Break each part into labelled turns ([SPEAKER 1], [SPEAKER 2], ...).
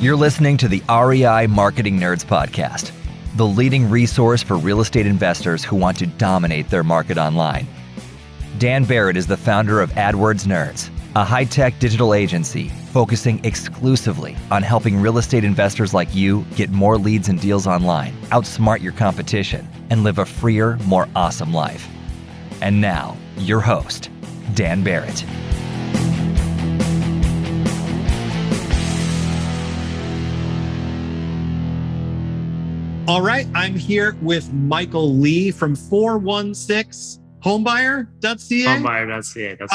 [SPEAKER 1] You're listening to the REI Marketing Nerds Podcast, the leading resource for real estate investors who want to dominate their market online. Dan Barrett is the founder of AdWords Nerds, a high-tech digital agency focusing exclusively on helping real estate investors like you get more leads and deals online, outsmart your competition, and live a freer, more awesome life. And now, your host, Dan Barrett.
[SPEAKER 2] All right, I'm here with Michael Lee from 416homebuyer.ca.
[SPEAKER 3] Homebuyer.ca, that's right.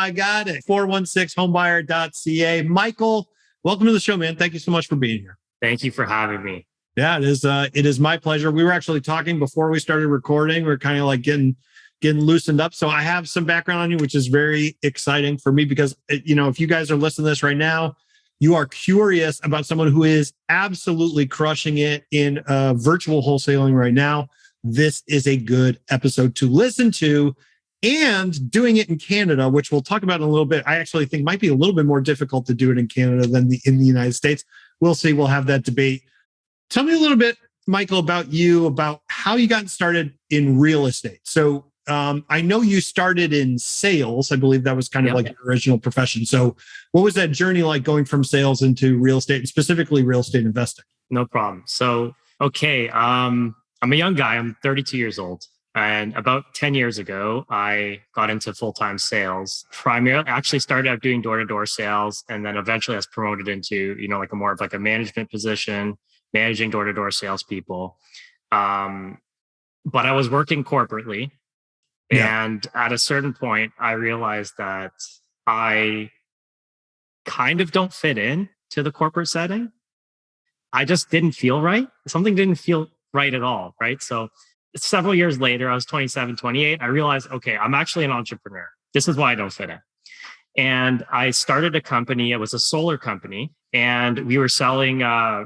[SPEAKER 2] I got it. 416homebuyer.ca. Michael, welcome to the show, man. Thank you so much for being here.
[SPEAKER 3] Thank you for having me.
[SPEAKER 2] Yeah, it is my pleasure. We were actually talking before we started recording. We're kind of like getting loosened up. So I have some background on you, which is very exciting for me because, if you guys are listening to this right now, you are curious about someone who is absolutely crushing it in virtual wholesaling right now. This is a good episode to listen to, and doing it in Canada, which we'll talk about in a little bit. I actually think might be a little bit more difficult to do it in Canada than in the United States. We'll see. We'll have that debate. Tell me a little bit, Michael, about how you got started in real estate. So I know you started in sales. I believe that was kind of like your original profession. So what was that journey like going from sales into real estate, and specifically real estate investing?
[SPEAKER 3] No problem. So, I'm a young guy. I'm 32 years old. And about 10 years ago, I got into full-time sales. Primarily, I actually started out doing door-to-door sales, and then eventually I was promoted into, like a more of like a management position, managing door-to-door salespeople. But I was working corporately. Yeah. And at a certain point, I realized that I kind of don't fit in to the corporate setting. I just didn't feel right. Something didn't feel right at all, right? So several years later, I was 27, 28. I realized, okay, I'm actually an entrepreneur. This is why I don't fit in. And I started a company. It was a solar company. And we were selling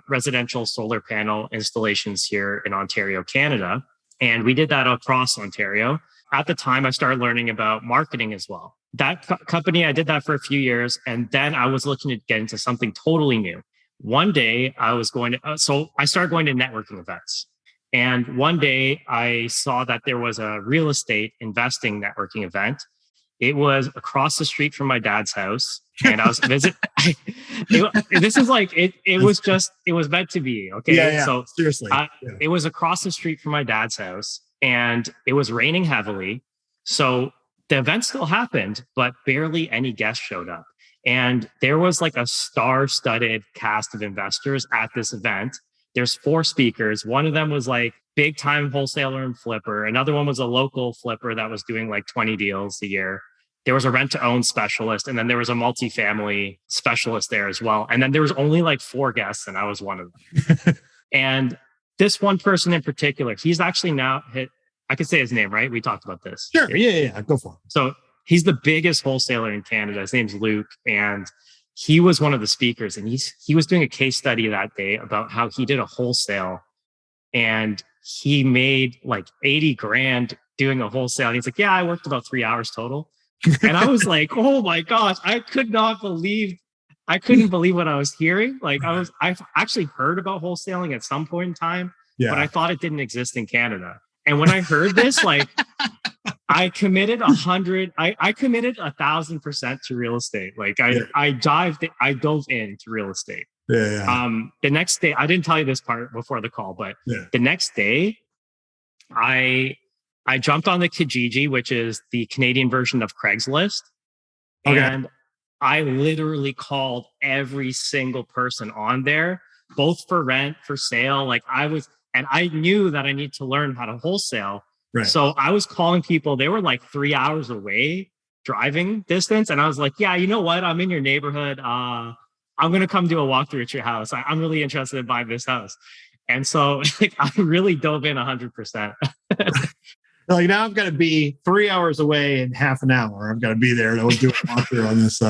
[SPEAKER 3] residential solar panel installations here in Ontario, Canada. And we did that across Ontario. At the time, I started learning about marketing as well. That company, I did that for a few years. And then I was looking to get into something totally new. One day I was I started going to networking events. And one day I saw that there was a real estate investing networking event. It was across the street from my dad's house. And I was it was meant to be. Okay.
[SPEAKER 2] Yeah.
[SPEAKER 3] So
[SPEAKER 2] seriously.
[SPEAKER 3] It was across the street from my dad's house. And it was raining heavily. So the event still happened, but barely any guests showed up. And there was like a star-studded cast of investors at this event. There's 4 speakers. One of them was like big-time wholesaler and flipper. Another one was a local flipper that was doing like 20 deals a year. There was a rent-to-own specialist. And then there was a multifamily specialist there as well. And then there was only like 4 guests, and I was one of them. And this one person in particular, he's actually now I could say his name, right? We talked about this.
[SPEAKER 2] Sure. Yeah. Go for it.
[SPEAKER 3] So he's the biggest wholesaler in Canada. His name's Luke. And he was one of the speakers. And he was doing a case study that day about how he did a wholesale and he made like 80 grand doing a wholesale. And he's like, yeah, I worked about 3 hours total. And I was like, oh my gosh, I couldn't believe what I was hearing. Like I've actually heard about wholesaling at some point in time, but I thought it didn't exist in Canada. And when I heard this, like I committed 1,000% to real estate. Like I dove into real estate.
[SPEAKER 2] Yeah.
[SPEAKER 3] The next day, I didn't tell you this part before the call, but the next day I jumped on the Kijiji, which is the Canadian version of Craigslist. Okay. And I literally called every single person on there, both for rent, for sale. And I knew that I need to learn how to wholesale. Right. So I was calling people. They were like 3 hours away driving distance. And I was like, yeah, you know what? I'm in your neighborhood. I'm going to come do a walkthrough at your house. I'm really interested in buying this house. And so I really dove in 100%.
[SPEAKER 2] Like now I've got to be 3 hours away in half an hour. I've got to be there to do a walkthrough on this.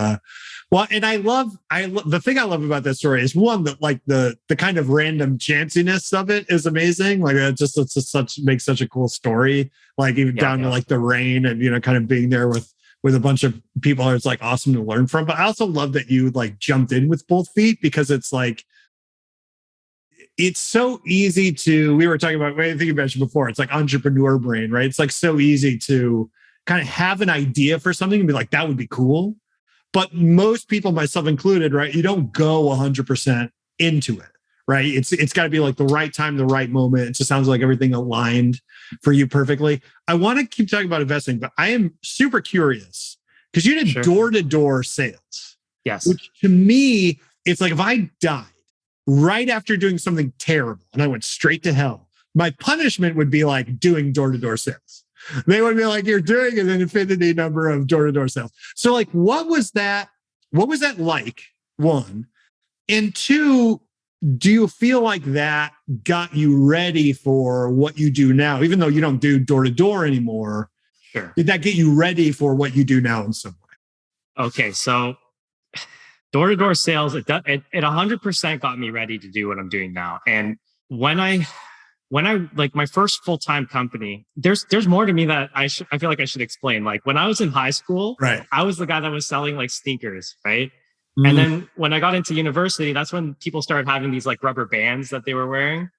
[SPEAKER 2] Well, and I love the thing I love about that story is one that like the kind of random chanciness of it is amazing. Like makes such a cool story. Like even down to like the rain and kind of being there with a bunch of people. It's like awesome to learn from. But I also love that you like jumped in with both feet because it's like it's so easy to, we were talking about, I think you mentioned before, it's like entrepreneur brain, right? It's like so easy to kind of have an idea for something and be like, that would be cool. But most people, myself included, right? You don't go 100% into it, right? It's got to be like the right time, the right moment. It just sounds like everything aligned for you perfectly. I want to keep talking about investing, but I am super curious because you did door-to-door sales.
[SPEAKER 3] Yes.
[SPEAKER 2] Which to me, it's like if I died right after doing something terrible and I went straight to hell, my punishment would be like doing door-to-door sales. They would be like, you're doing an infinity number of door-to-door sales. So like, what was that like? One. And two, do you feel like that got you ready for what you do now? Even though you don't do door-to-door anymore,
[SPEAKER 3] Sure.
[SPEAKER 2] Did that get you ready for what you do now in some way?
[SPEAKER 3] Okay, so door-to-door sales, it 100% got me ready to do what I'm doing now. And when I like my first full-time company, there's more to me that I feel like I should explain. Like when I was in high school,
[SPEAKER 2] right,
[SPEAKER 3] I was the guy that was selling like sneakers, right? And then when I got into university, that's when people started having these like rubber bands that they were wearing.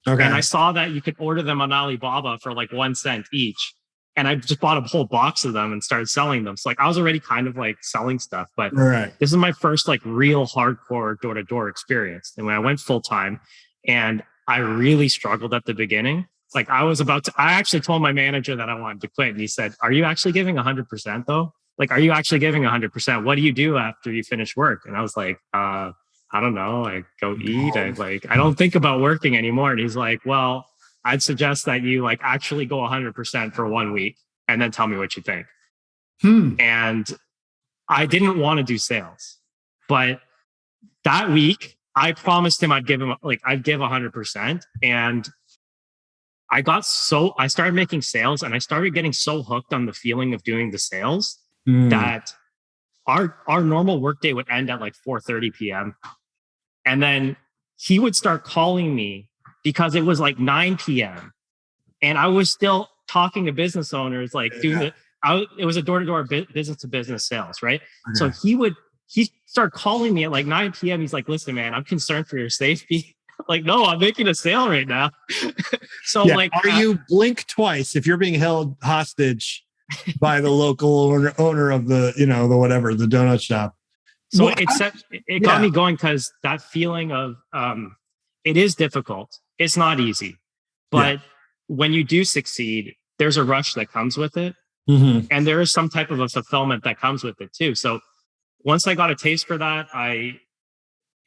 [SPEAKER 2] Okay.
[SPEAKER 3] And I saw that you could order them on Alibaba for like 1 cent each. And I just bought a whole box of them and started selling them. So like I was already kind of like selling stuff, but this is my first like real hardcore door-to-door experience. And when I went full-time, and I really struggled at the beginning. Like I actually told my manager that I wanted to quit. And he said, are you actually giving 100% though? Like, are you actually giving 100%? What do you do after you finish work? And I was like, I don't know. I go eat. I don't think about working anymore. And he's like, well, I'd suggest that you like actually go 100% for 1 week and then tell me what you think. And I didn't want to do sales, but that week I promised him I'd give 100%. And I started making sales and I started getting so hooked on the feeling of doing the sales that our normal workday would end at like 4:30 p.m. And then he would start calling me because it was like 9 p.m. and I was still talking to business owners, like it was a door-to-door business to business sales, right? So he started calling me at like 9 p.m. He's like, listen, man, I'm concerned for your safety. Like, no, I'm making a sale right now. So
[SPEAKER 2] you blink twice if you're being held hostage by the local owner of the, the donut shop.
[SPEAKER 3] So it got me going because that feeling of, it is difficult. It's not easy, but when you do succeed, there's a rush that comes with it. And there is some type of a fulfillment that comes with it too. So once I got a taste for that,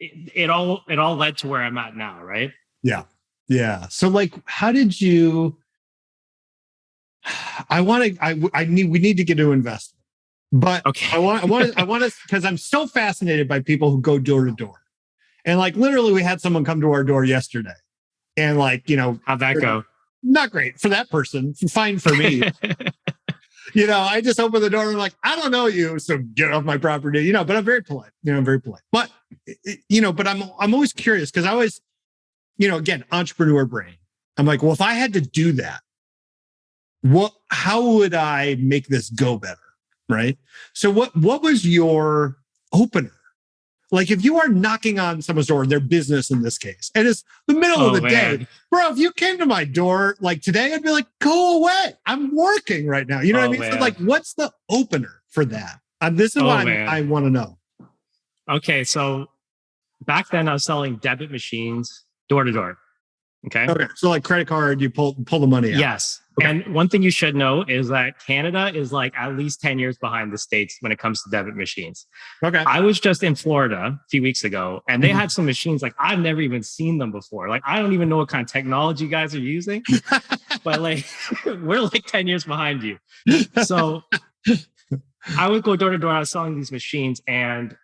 [SPEAKER 3] it all led to where I'm at now. Right. Yeah.
[SPEAKER 2] Yeah. So like, how did you, we need to get to investing, but
[SPEAKER 3] okay.
[SPEAKER 2] I want to, because I'm so fascinated by people who go door to door. And like, literally we had someone come to our door yesterday and like,
[SPEAKER 3] how'd that go?
[SPEAKER 2] Not great for that person. Fine for me. I just opened the door and I'm like, I don't know you, so get off my property, but I'm very polite. I'm very polite. But, but I'm always curious because I always, again, entrepreneur brain. I'm like, well, if I had to do that, how would I make this go better? Right. So what was your opener? Like if you are knocking on someone's door, their business in this case, and it's the middle of the day, bro, if you came to my door like today, I'd be like, go away. I'm working right now. You know what I mean? Man. So like, what's the opener for that? This is what I want to know.
[SPEAKER 3] Okay. So back then I was selling debit machines door to door. Okay.
[SPEAKER 2] So like credit card, you pull the money out.
[SPEAKER 3] Yes. Okay. And one thing you should know is that Canada is like at least 10 years behind the States when it comes to debit machines.
[SPEAKER 2] Okay.
[SPEAKER 3] I was just in Florida a few weeks ago and they had some machines like I've never even seen them before. Like I don't even know what kind of technology you guys are using, but like we're like 10 years behind you. So I would go door to door. I was selling these machines and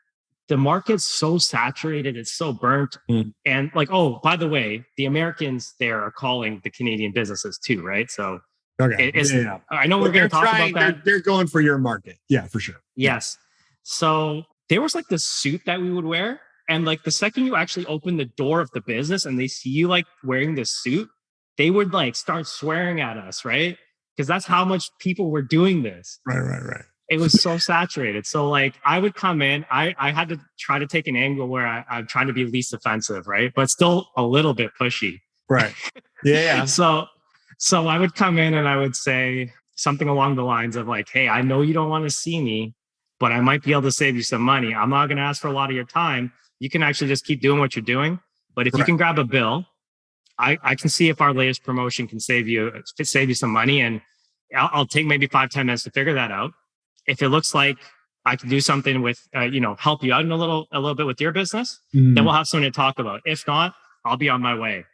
[SPEAKER 3] the market's so saturated, it's so burnt. And like, oh, by the way, the Americans there are calling the Canadian businesses too, right? So I know we're going to talk about that.
[SPEAKER 2] They're going for your market. Yeah, for sure.
[SPEAKER 3] Yes. So there was like this suit that we would wear. And like the second you actually open the door of the business and they see you like wearing this suit, they would like start swearing at us, right? Because that's how much people were doing this.
[SPEAKER 2] Right.
[SPEAKER 3] It was so saturated. So like I would come in, I had to try to take an angle where I'm trying to be least offensive, right? But still a little bit pushy.
[SPEAKER 2] Right. Yeah.
[SPEAKER 3] So I would come in and I would say something along the lines of like, hey, I know you don't want to see me, but I might be able to save you some money. I'm not going to ask for a lot of your time. You can actually just keep doing what you're doing. But if you can grab a bill, I can see if our latest promotion can save you some money. And I'll take maybe 5-10 minutes to figure that out. If it looks like I can do something with, help you out in a little bit with your business, then we'll have something to talk about. If not, I'll be on my way.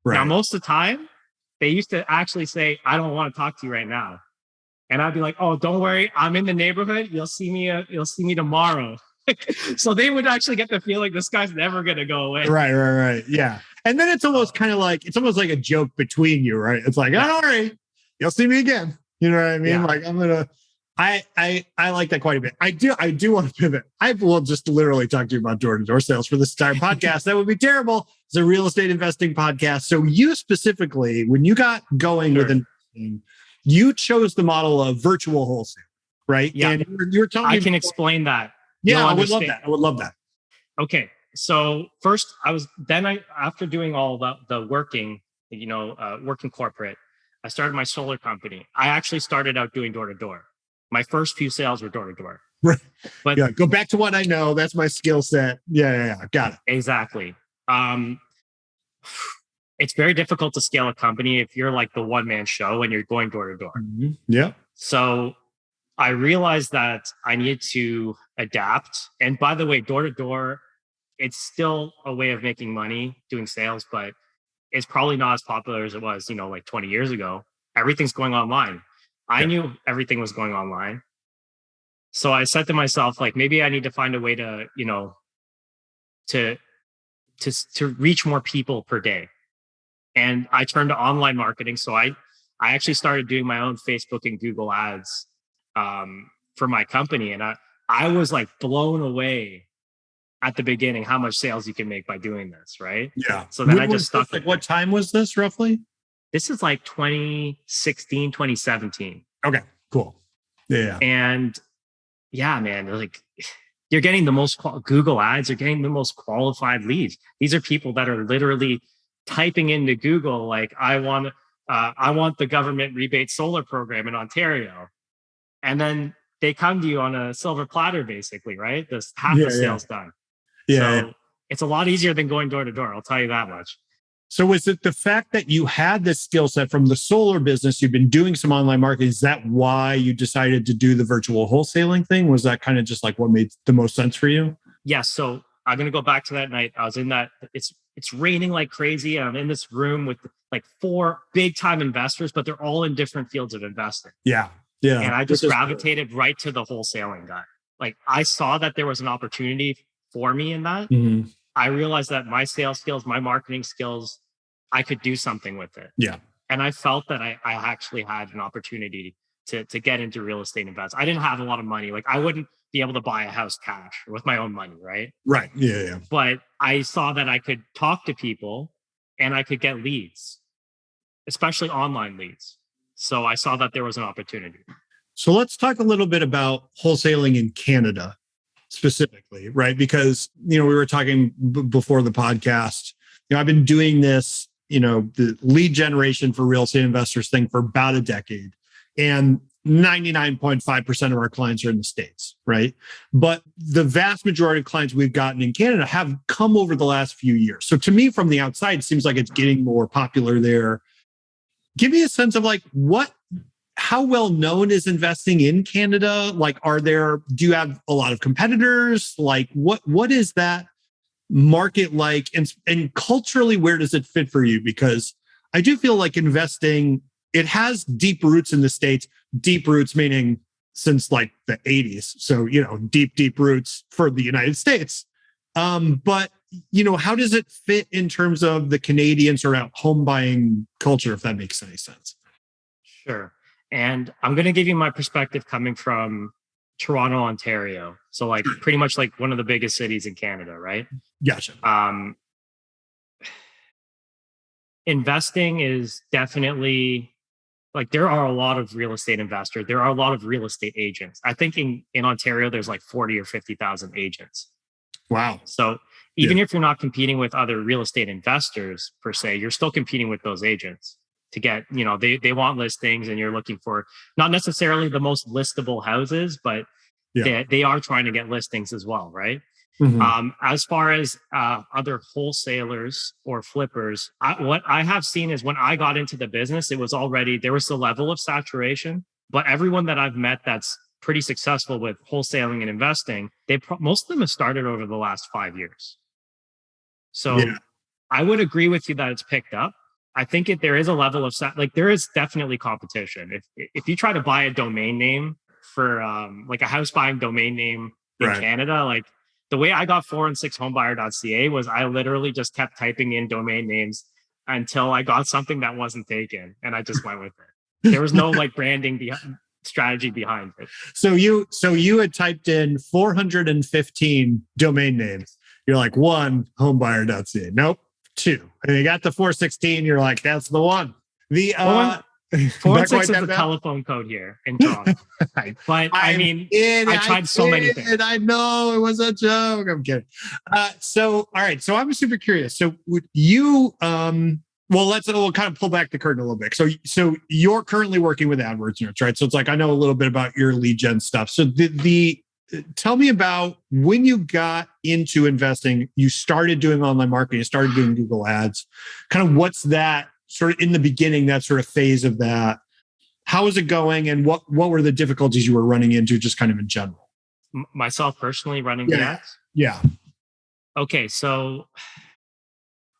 [SPEAKER 3] Right. Now, most of the time, they used to actually say, I don't want to talk to you right now. And I'd be like, oh, don't worry. I'm in the neighborhood. You'll see me tomorrow. So they would actually get the feeling this guy's never going to go away.
[SPEAKER 2] Right. Yeah. And then it's almost kind of like, it's almost like a joke between you, right? It's like, don't worry. You'll see me again. You know what I mean? Yeah. Like I like that quite a bit. I do want to pivot. I will just literally talk to you about door-to-door sales for this entire podcast. That would be terrible. It's a real estate investing podcast. So you specifically, when you got going with investing, you chose the model of virtual wholesale, right?
[SPEAKER 3] Yeah.
[SPEAKER 2] And you're telling me.
[SPEAKER 3] I can explain that.
[SPEAKER 2] Yeah, I would love that.
[SPEAKER 3] Okay. So first after doing all the working, working corporate, I started my solar company. I actually started out doing door-to-door. My first few sales were door-to-door.
[SPEAKER 2] Right. But yeah, go back to what I know. That's my skill set. Yeah. Got it.
[SPEAKER 3] Exactly. It's very difficult to scale a company if you're like the one-man show and you're going door-to-door.
[SPEAKER 2] Mm-hmm. Yeah.
[SPEAKER 3] So I realized that I needed to adapt. And by the way, door-to-door, it's still a way of making money doing sales, but it's probably not as popular as it was, like 20 years ago. Everything's going online. I knew everything was going online. So I said to myself, like, maybe I need to find a way to, to reach more people per day. And I turned to online marketing. So I actually started doing my own Facebook and Google ads for my company. And I was like blown away at the beginning how much sales you can make by doing this, right?
[SPEAKER 2] Yeah.
[SPEAKER 3] So then I just stuck
[SPEAKER 2] with what time was this roughly?
[SPEAKER 3] This is like 2016, 2017.
[SPEAKER 2] Okay, cool. Yeah.
[SPEAKER 3] And yeah, man, like you're getting the most Google ads, you're getting the most qualified leads. These are people that are literally typing into Google, like, I want the government rebate solar program in Ontario. And then they come to you on a silver platter, basically, right? This half the sales done.
[SPEAKER 2] Yeah.
[SPEAKER 3] So it's a lot easier than going door to door. I'll tell you that much.
[SPEAKER 2] So is it the fact that you had this skill set from the solar business, you've been doing some online marketing, is that why you decided to do the virtual wholesaling thing? Was that kind of just like what made the most sense for you?
[SPEAKER 3] Yeah. So I'm going to go back to that night. I was in that, it's raining like crazy. I'm in this room with like 4 big time investors, but they're all in different fields of investing.
[SPEAKER 2] Yeah.
[SPEAKER 3] And I just gravitated right to the wholesaling guy. Like I saw that there was an opportunity for me in that.
[SPEAKER 2] Mm-hmm.
[SPEAKER 3] I realized that my sales skills, my marketing skills, I could do something with it.
[SPEAKER 2] Yeah.
[SPEAKER 3] And I felt that I actually had an opportunity to get into real estate investments. I didn't have a lot of money. Like I wouldn't be able to buy a house cash with my own money, right?
[SPEAKER 2] Right. Yeah.
[SPEAKER 3] But I saw that I could talk to people and I could get leads, especially online leads. So I saw that there was an opportunity.
[SPEAKER 2] So let's talk a little bit about wholesaling in Canada specifically, right? Because, we were talking before the podcast, I've been doing this, the lead generation for real estate investors thing for about a decade. And 99.5% of our clients are in the States, right? But the vast majority of clients we've gotten in Canada have come over the last few years. So to me, from the outside, it seems like it's getting more popular there. Give me a sense of like how well known is investing in Canada? Like, do you have a lot of competitors? Like what is that market like? And culturally, where does it fit for you? Because I do feel like investing, it has deep roots in the States, deep roots meaning since like the 80s. So, deep roots for the United States. But, how does it fit in terms of the Canadian sort of home buying culture, if that makes any sense?
[SPEAKER 3] Sure. And I'm going to give you my perspective coming from Toronto, Ontario. So like pretty much like one of the biggest cities in Canada, right?
[SPEAKER 2] Gotcha.
[SPEAKER 3] Investing is definitely like there are a lot of real estate investors. There are a lot of real estate agents. I think in Ontario, there's like 40 or 50,000 agents.
[SPEAKER 2] Wow.
[SPEAKER 3] So even if you're not competing with other real estate investors per se, you're still competing with those agents to get, they want listings, and you're looking for not necessarily the most listable houses, but they are trying to get listings as well, right?
[SPEAKER 2] Mm-hmm.
[SPEAKER 3] As far as other wholesalers or flippers, what I have seen is when I got into the business, there was a level of saturation, but everyone that I've met that's pretty successful with wholesaling and investing, most of them have started over the last 5 years. So I would agree with you that it's picked up. I think there is a level of there is definitely competition. If you try to buy a domain name for like a house buying domain name in Canada, like the way I got 4and6homebuyer.ca was I literally just kept typing in domain names until I got something that wasn't taken, and I just went with it. There was no like branding strategy behind it.
[SPEAKER 2] So you had typed in 415 domain names. You're like, 1 homebuyer.ca. Nope. 2. And you got the 416. You're like, that's the one. The
[SPEAKER 3] 416 is the telephone code here in Toronto. But I tried so many things.
[SPEAKER 2] I know it was a joke. I'm kidding. All right. So I'm super curious. So would you, we'll kind of pull back the curtain a little bit. So you're currently working with AdWords Nerds, right? So it's like, I know a little bit about your lead gen stuff. So tell me about when you got into investing, you started doing online marketing, you started doing Google ads, kind of what's that sort of in the beginning, that sort of phase of that. How is it going? And what were the difficulties you were running into just kind of in general?
[SPEAKER 3] Myself personally running the ads?
[SPEAKER 2] Yeah.
[SPEAKER 3] Okay. So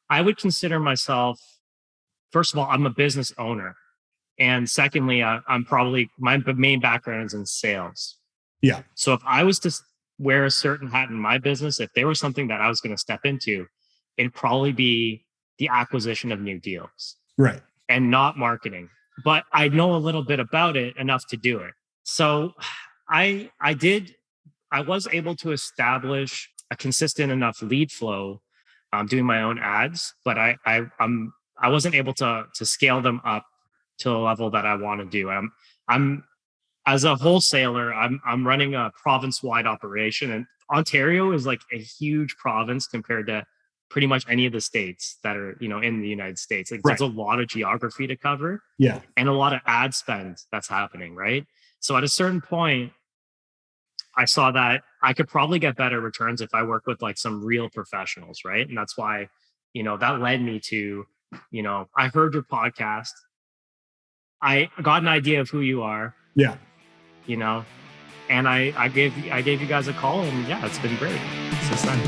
[SPEAKER 3] I would consider myself, first of all, I'm a business owner. And secondly, I'm probably, my main background is in sales.
[SPEAKER 2] Yeah.
[SPEAKER 3] So if I was to wear a certain hat in my business, if there was something that I was going to step into, it'd probably be the acquisition of new deals.
[SPEAKER 2] Right.
[SPEAKER 3] And not marketing. But I know a little bit about it enough to do it. So I was able to establish a consistent enough lead flow doing my own ads, but I wasn't able to scale them up to the level that I want to do. I'm as a wholesaler, I'm running a province-wide operation, and Ontario is like a huge province compared to pretty much any of the states that are, in the United States. Like there's a lot of geography to cover, and a lot of ad spend that's happening, right? So at a certain point, I saw that I could probably get better returns if I work with like some real professionals, right? And that's why, that led me to, I heard your podcast. I got an idea of who you are.
[SPEAKER 2] Yeah.
[SPEAKER 3] And I gave you guys a call, and it's been great since then.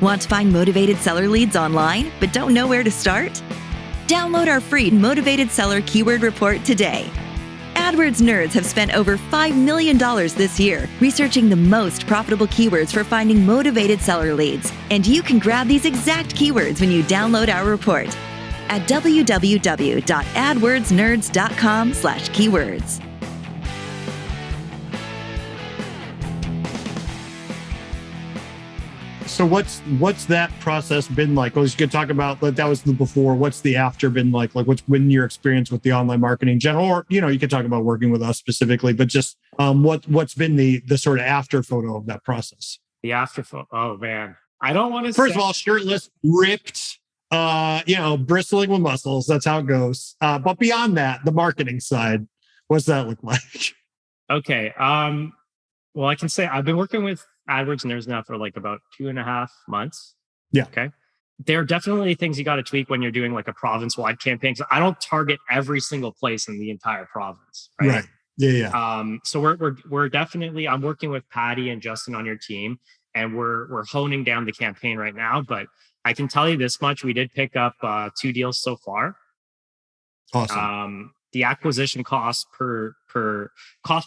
[SPEAKER 4] Want to find motivated seller leads online, but don't know where to start? Download our free Motivated Seller Keyword Report today. AdWords Nerds have spent over $5 million this year researching the most profitable keywords for finding motivated seller leads. And you can grab these exact keywords when you download our report at www.adwordsnerds.com/keywords.
[SPEAKER 2] So what's that process been like? Well, you could talk about that was the before. What's the after been like? Like what's been your experience with the online marketing in general? Or, you could talk about working with us specifically, but just what's been the sort of after photo of that process?
[SPEAKER 3] The after photo. Oh man. I don't want to
[SPEAKER 2] First of all, shirtless, ripped, bristling with muscles. That's how it goes. But beyond that, the marketing side, what's that look like?
[SPEAKER 3] Okay. Well, I can say I've been working with AdWords Nerds now for like about 2.5 months.
[SPEAKER 2] Yeah.
[SPEAKER 3] Okay. There are definitely things you got to tweak when you're doing like a province-wide campaign. So I don't target every single place in the entire province. Right.
[SPEAKER 2] Yeah.
[SPEAKER 3] So we're definitely, I'm working with Patty and Justin on your team, and we're honing down the campaign right now. But I can tell you this much: we did pick up 2 deals so far.
[SPEAKER 2] Awesome.
[SPEAKER 3] The acquisition cost per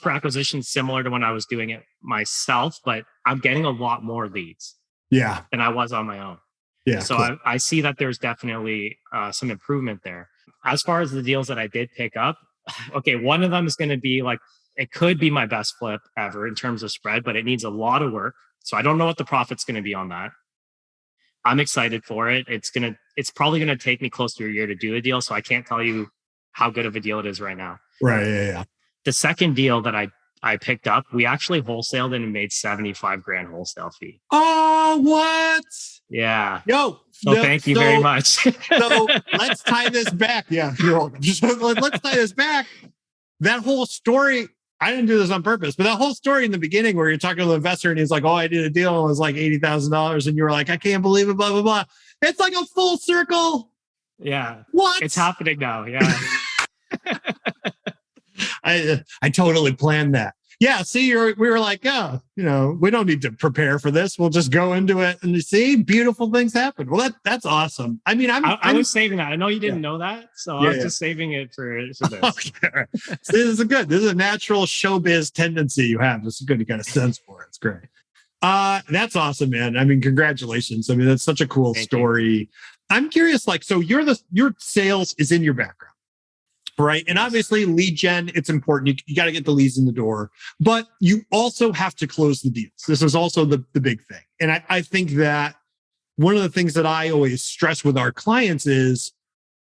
[SPEAKER 3] acquisition is similar to when I was doing it myself, but I'm getting a lot more leads than I was on my own.
[SPEAKER 2] Yeah.
[SPEAKER 3] So cool. I see that there's definitely some improvement there. As far as the deals that I did pick up, okay, one of them is going to be like, it could be my best flip ever in terms of spread, but it needs a lot of work. So I don't know what the profit's going to be on that. I'm excited for it. It's probably gonna take me close to a year to do a deal, so I can't tell you how good of a deal it is right now.
[SPEAKER 2] Right. Yeah.
[SPEAKER 3] The second deal that I picked up, we actually wholesaled and made 75 grand wholesale fee.
[SPEAKER 2] Oh, what?
[SPEAKER 3] Yeah.
[SPEAKER 2] Yo.
[SPEAKER 3] So thank you very much.
[SPEAKER 2] So let's tie this back. Yeah, you're welcome. So let's tie this back. That whole story, I didn't do this on purpose, but that whole story in the beginning where you're talking to the investor and he's like, oh, I did a deal and it was like $80,000. And you were like, I can't believe it, blah, blah, blah. It's like a full circle.
[SPEAKER 3] Yeah.
[SPEAKER 2] What?
[SPEAKER 3] It's happening now. Yeah.
[SPEAKER 2] I totally planned that. Yeah. See, we were like, oh, we don't need to prepare for this. We'll just go into it and you see beautiful things happen. Well, that's awesome. I mean,
[SPEAKER 3] I was saving that. I know you didn't know that. So I was just saving it for this.
[SPEAKER 2] Okay, right. So this is a natural showbiz tendency you have. This is good. You got a sense for it. It's great. That's awesome, man. I mean, congratulations. I mean, that's such a cool story. I'm curious, so your sales is in your background. Right. And obviously lead gen, it's important. You got to get the leads in the door, but you also have to close the deals. This is also the big thing. And I think that one of the things that I always stress with our clients is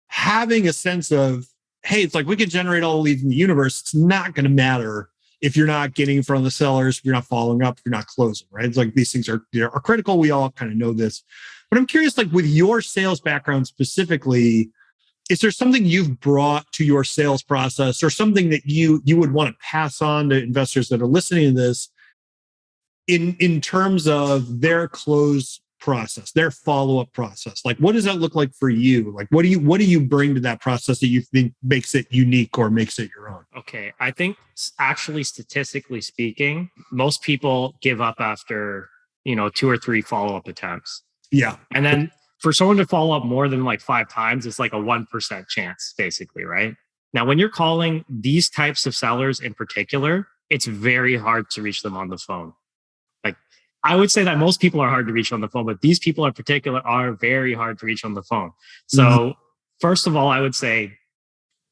[SPEAKER 2] having a sense of, hey, it's like we can generate all the leads in the universe. It's not going to matter if you're not getting in front of the sellers, if you're not following up, if you're not closing, right? It's like these things are critical. We all kind of know this. But I'm curious, with your sales background specifically, is there something you've brought to your sales process or something that you would want to pass on to investors that are listening to this in terms of their close process, their follow-up process? What does that look like for you? What do you bring to that process that you think makes it unique or makes it your own?
[SPEAKER 3] Okay. I think actually, statistically speaking, most people give up after, 2 or 3 follow-up attempts.
[SPEAKER 2] Yeah.
[SPEAKER 3] And then for someone to follow up more than 5 times, it's like a 1% chance, basically, right? Now, when you're calling these types of sellers in particular, it's very hard to reach them on the phone. I would say that most people are hard to reach on the phone, but these people in particular are very hard to reach on the phone. So first of all, I would say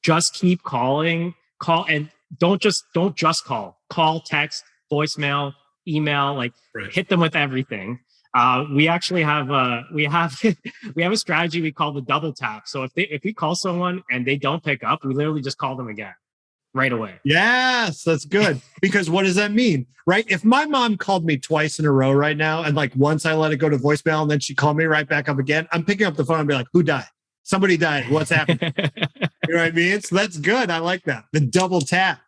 [SPEAKER 3] just keep calling, and don't just call, text, voicemail, email, hit them with everything. We actually have we have a strategy we call the double tap. So if we call someone and they don't pick up, we literally just call them again right away.
[SPEAKER 2] Yes, that's good. Because what does that mean, right? If my mom called me twice in a row right now, and once I let it go to voicemail and then she called me right back up again, I'm picking up the phone and be like, who died? Somebody died. What's happening? You know what I mean? So that's good. I like that. The double tap.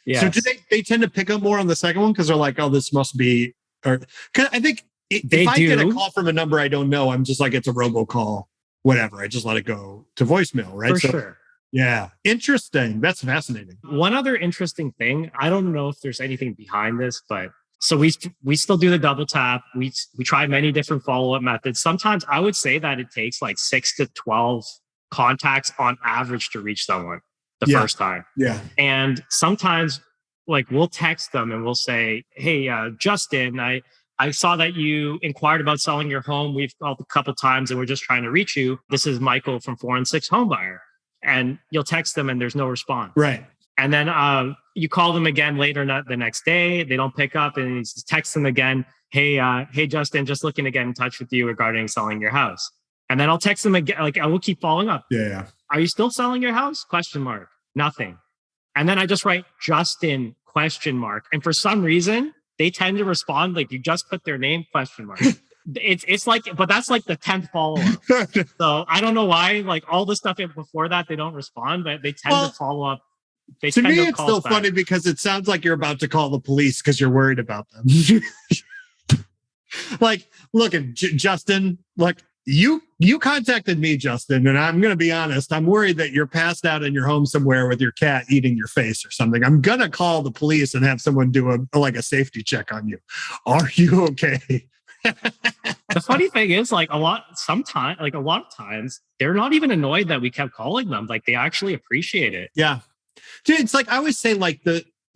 [SPEAKER 2] Yes. So do they tend to pick up more on the second one because they're like, oh, this must be, or because I think if I get a call from a number I don't know, I'm just like, it's a robocall, whatever. I just let it go to voicemail, right?
[SPEAKER 3] For sure.
[SPEAKER 2] Yeah. Interesting. That's fascinating.
[SPEAKER 3] One other interesting thing, I don't know if there's anything behind this, but so we still do the double tap. We try many different follow-up methods. Sometimes I would say that it takes 6 to 12 contacts on average to reach someone the first time.
[SPEAKER 2] Yeah.
[SPEAKER 3] And sometimes we'll text them and we'll say, hey, Justin, I saw that you inquired about selling your home. We've called a couple times and we're just trying to reach you. This is Michael from 416 Home Buyer. And you'll text them and there's no response.
[SPEAKER 2] Right.
[SPEAKER 3] And then you call them again later, not the next day. They don't pick up and you just text them again. Hey, Justin, just looking to get in touch with you regarding selling your house. And then I'll text them again. I will keep following up.
[SPEAKER 2] Yeah.
[SPEAKER 3] Are you still selling your house? ? Nothing. And then I just write Justin ? And for some reason, they tend to respond you just put their name ? It's but that's the 10th follow-up. So I don't know why, all the stuff before that, they don't respond, but they tend to follow up.
[SPEAKER 2] To me, it's still funny because it sounds like you're about to call the police because you're worried about them. Look at Justin, you contacted me, Justin, and I'm going to be honest. I'm worried that you're passed out in your home somewhere with your cat eating your face or something. I'm going to call the police and have someone do a safety check on you. Are you okay?
[SPEAKER 3] The funny thing is, a lot of times, they're not even annoyed that we kept calling them. They actually appreciate it.
[SPEAKER 2] Yeah. Dude, it's I always say,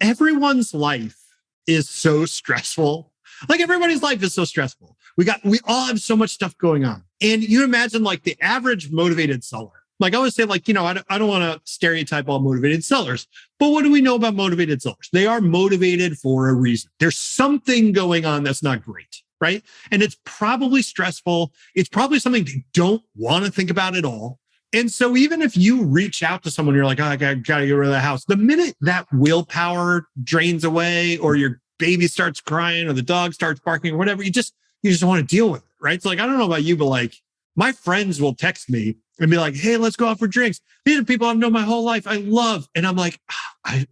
[SPEAKER 2] everyone's life is so stressful. Everybody's life is so stressful. We all have so much stuff going on. And you imagine the average motivated seller. I always say, I don't want to stereotype all motivated sellers, but what do we know about motivated sellers? They are motivated for a reason. There's something going on that's not great. right? And it's probably stressful. It's probably something they don't want to think about at all. And so even if you reach out to someone, you're like, oh, I got to get rid of the house. The minute that willpower drains away, or your baby starts crying, or the dog starts barking, or whatever, you just want to deal with it, right? It's like, I don't know about you, but like my friends will text me and be like, hey, let's go out for drinks. These are people I've known my whole life. I love. And I'm like,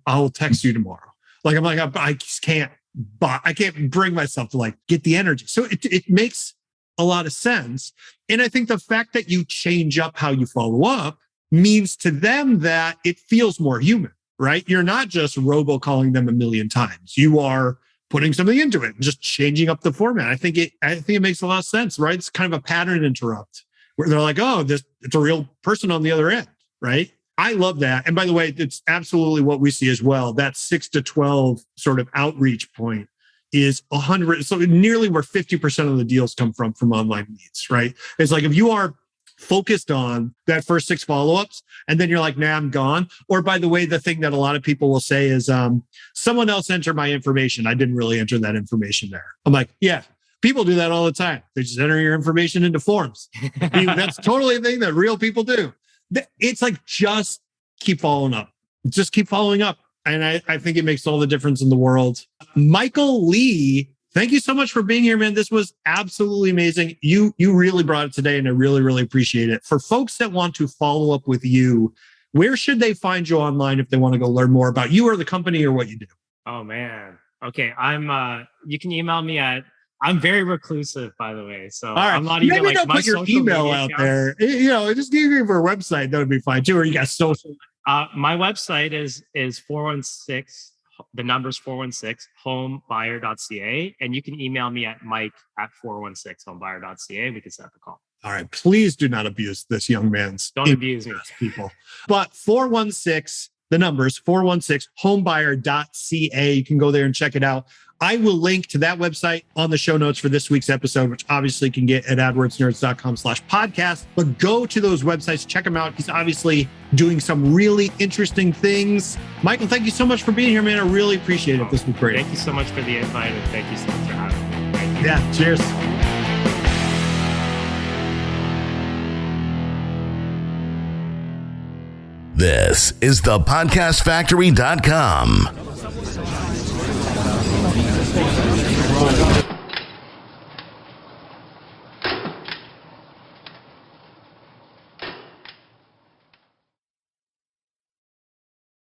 [SPEAKER 2] I'll text you tomorrow. Like, I'm like, I just can't, but I can't bring myself to like get the energy. So it makes a lot of sense. And I think the fact that you change up how you follow up means to them that it feels more human, right? You're not just robocalling them a million times. You are putting something into it, just changing up the format. I think it makes a lot of sense, right? It's kind of a pattern interrupt where they're like, oh, it's a real person on the other end, right? I love that. And by the way, it's absolutely what we see as well. That 6 to 12 sort of outreach point is 100. So nearly where 50% of the deals come from online leads, right? It's like, if you are focused on that first 6 follow-ups and then you're like, nah, I'm gone. Or by the way, the thing that a lot of people will say is, someone else entered my information. I didn't really enter that information there. I'm like, yeah, people do that all the time. They just enter your information into forms. That's totally a thing that real people do. It's like, just keep following up. Just keep following up. And I think it makes all the difference in the world. Michael Lee, thank you so much for being here, man. This was absolutely amazing. You really brought it today, and I really, really appreciate it. For folks that want to follow up with you, where should they find you online if they want to go learn more about you or the company or what you do?
[SPEAKER 3] Oh, man. Okay. You can email me I'm very reclusive, by the way. So
[SPEAKER 2] all right.
[SPEAKER 3] I'm not even
[SPEAKER 2] Maybe
[SPEAKER 3] like
[SPEAKER 2] don't put your email out there. Just give you for a website. That would be fine too. Or you got social.
[SPEAKER 3] My website is 416, the number's 416, homebuyer.ca. And you can email me at mike@416homebuyer.ca. We can set up a call.
[SPEAKER 2] All right. Please do not abuse this young man's.
[SPEAKER 3] Don't abuse me.
[SPEAKER 2] People. But 416, the numbers 416homebuyer.ca. You can go there and check it out. I will link to that website on the show notes for this week's episode, which obviously you can get at adwordsnerds.com/podcast. But go to those websites, check him out. He's obviously doing some really interesting things. Michael, thank you so much for being here, man. I really appreciate it. This was great.
[SPEAKER 3] Thank you so much for the invite, and thank you so much for having me. Thank you.
[SPEAKER 2] Yeah, cheers.
[SPEAKER 5] This is thepodcastfactory.com.